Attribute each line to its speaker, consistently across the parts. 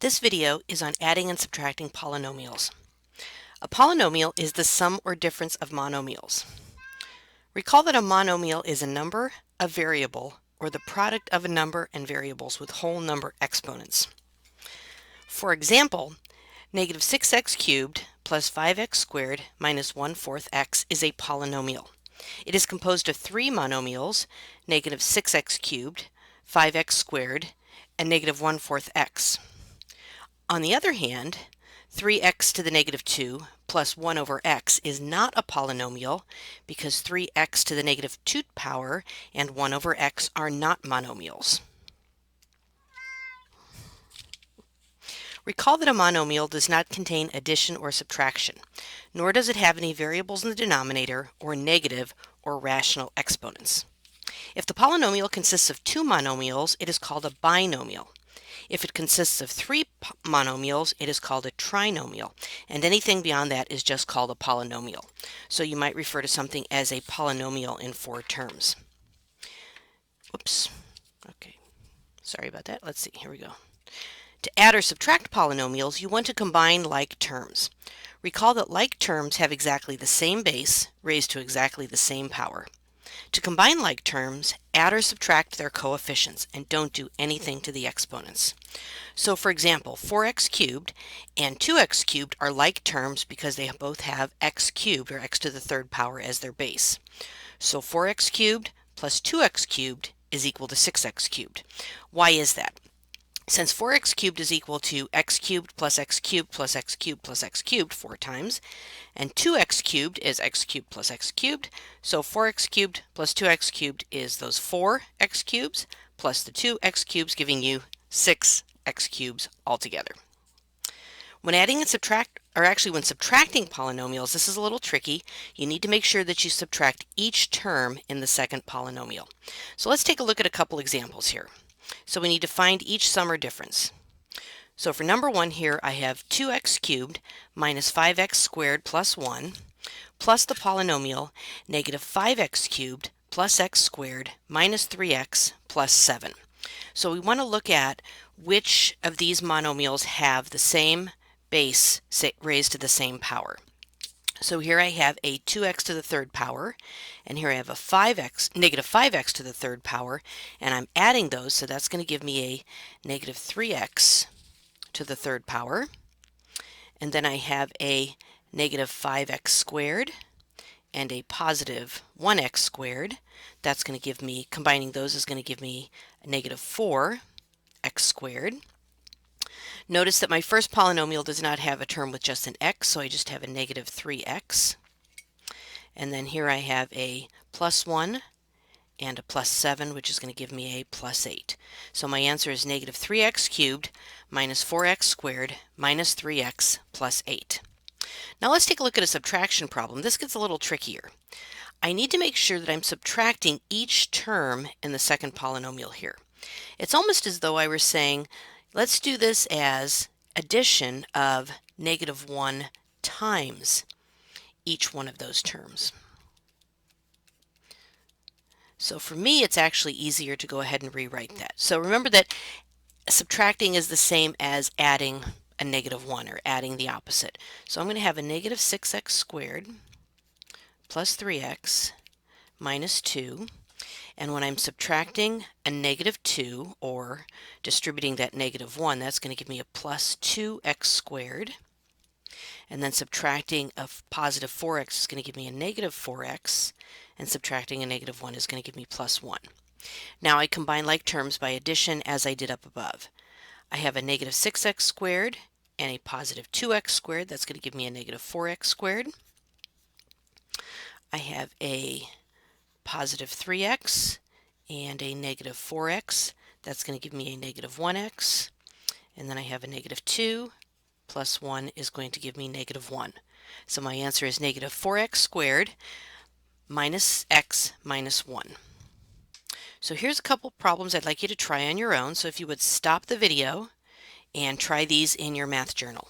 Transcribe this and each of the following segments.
Speaker 1: This video is on adding and subtracting polynomials. A polynomial is the sum or difference of monomials. Recall that a monomial is a number, a variable, or the product of a number and variables with whole number exponents. For example, negative 6x cubed plus 5x squared minus 1/4 x is a polynomial. It is composed of three monomials, negative 6x cubed, 5x squared, and negative 1/4 x. On the other hand, 3x to the negative 2 plus 1 over x is not a polynomial because 3x to the negative 2 power and 1 over x are not monomials. Recall that a monomial does not contain addition or subtraction, nor does it have any variables in the denominator or negative or rational exponents. If the polynomial consists of two monomials, it is called a binomial. If it consists of three monomials, it is called a trinomial, and anything beyond that is just called a polynomial. So you might refer to something as a polynomial in four terms. Oops. Okay. Sorry about that. Let's see. Here we go. To add or subtract polynomials, you want to combine like terms. Recall that like terms have exactly the same base raised to exactly the same power. To combine like terms, add or subtract their coefficients and don't do anything to the exponents. So for example, 4x cubed and 2x cubed are like terms because they both have x cubed or x to the third power as their base. So 4x cubed plus 2x cubed is equal to 6x cubed. Why is that? Since 4x cubed is equal to x cubed plus x cubed plus x cubed plus x cubed 4 times, and 2x cubed is x cubed plus x cubed, so 4x cubed plus 2x cubed is those 4 x cubes plus the 2 x cubes, giving you 6 x cubes altogether. When adding and when subtracting polynomials, this is a little tricky. You need to make sure that you subtract each term in the second polynomial. So let's take a look at a couple examples here. So we need to find each sum or difference. So for number 1 here, I have 2x cubed minus 5x squared plus 1 plus the polynomial negative 5x cubed plus x squared minus 3x plus 7. So we want to look at which of these monomials have the same base raised to the same power. So here I have a 2x to the third power, and here I have a negative 5x to the third power, and I'm adding those, so that's going to give me a negative 3x to the third power. And then I have a negative 5x squared and a positive 1x squared. That's going to give me, combining those is going to give me a negative 4x squared. Notice that my first polynomial does not have a term with just an x, so I just have a negative 3x. And then here I have a plus 1 and a plus 7, which is going to give me a plus 8. So my answer is negative 3x cubed minus 4x squared minus 3x plus 8. Now let's take a look at a subtraction problem. This gets a little trickier. I need to make sure that I'm subtracting each term in the second polynomial here. It's almost as though I were saying, let's do this as addition of negative 1 times each one of those terms. So for me, it's actually easier to go ahead and rewrite that. So remember that subtracting is the same as adding a negative 1 or adding the opposite. So I'm going to have a negative 6x squared plus 3x minus 2. And when I'm subtracting a negative 2 or distributing that negative 1, that's going to give me a plus 2x squared. And then subtracting a positive 4x is going to give me a negative 4x. And subtracting a negative 1 is going to give me plus 1. Now I combine like terms by addition as I did up above. I have a negative 6x squared and a positive 2x squared. That's going to give me a negative 4x squared. I have a positive 3x and a negative 4x. That's going to give me a negative 1x. And then I have a negative 2 plus 1 is going to give me negative 1. So my answer is negative 4x squared minus x minus 1. So here's a couple problems I'd like you to try on your own. So if you would stop the video and try these in your math journal.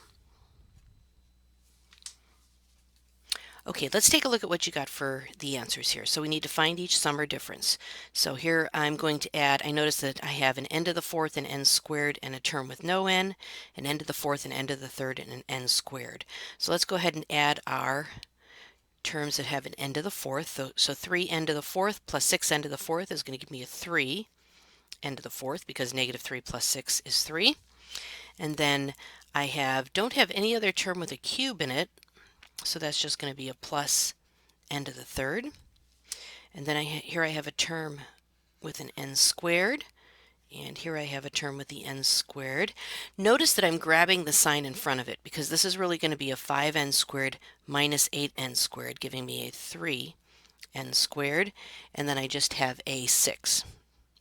Speaker 1: Okay, let's take a look at what you got for the answers here. So we need to find each sum or difference. So here I'm going to add, I notice that I have an n to the fourth, an n squared, and a term with no n, an n to the fourth, an n to the third, and an n squared. So let's go ahead and add our terms that have an n to the fourth. So 3n to the fourth plus 6n to the fourth is going to give me a 3n to the fourth, because negative 3 plus 6 is 3. And then I don't have any other term with a cube in it, so that's just going to be a plus n to the third. And then here I have a term with an n squared, and here I have a term with the n squared. Notice that I'm grabbing the sign in front of it, because this is really going to be a 5n squared minus 8n squared, giving me a 3n squared, and then I just have a 6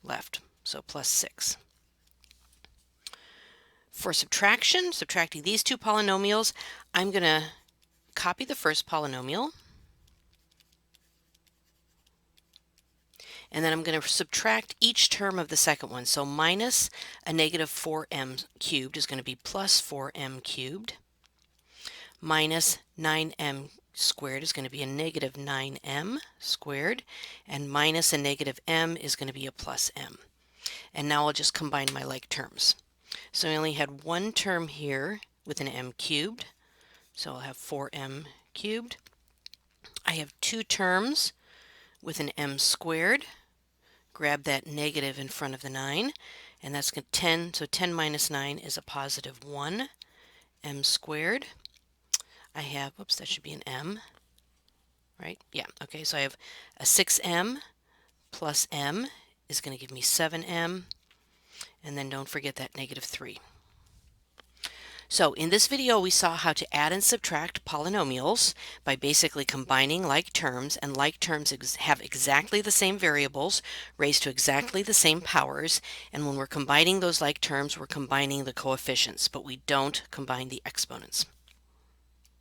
Speaker 1: left, so plus 6. For subtraction, subtracting these two polynomials, I'm going to copy the first polynomial, and then I'm going to subtract each term of the second one. So minus a negative 4m cubed is going to be plus 4m cubed. Minus 9m squared is going to be a negative 9m squared. And minus a negative m is going to be a plus m. And now I'll just combine my like terms. So I only had one term here with an m cubed. So I'll have 4m cubed. I have two terms with an m squared. Grab that negative in front of the 9, and that's 10, so 10 minus 9 is a positive 1 m squared. I have, whoops, that should be an m, right? Yeah, okay, so I have a 6m plus m is going to give me 7m, and then don't forget that negative 3. So in this video, we saw how to add and subtract polynomials by basically combining like terms, and like terms have exactly the same variables raised to exactly the same powers, and when we're combining those like terms, we're combining the coefficients, but we don't combine the exponents.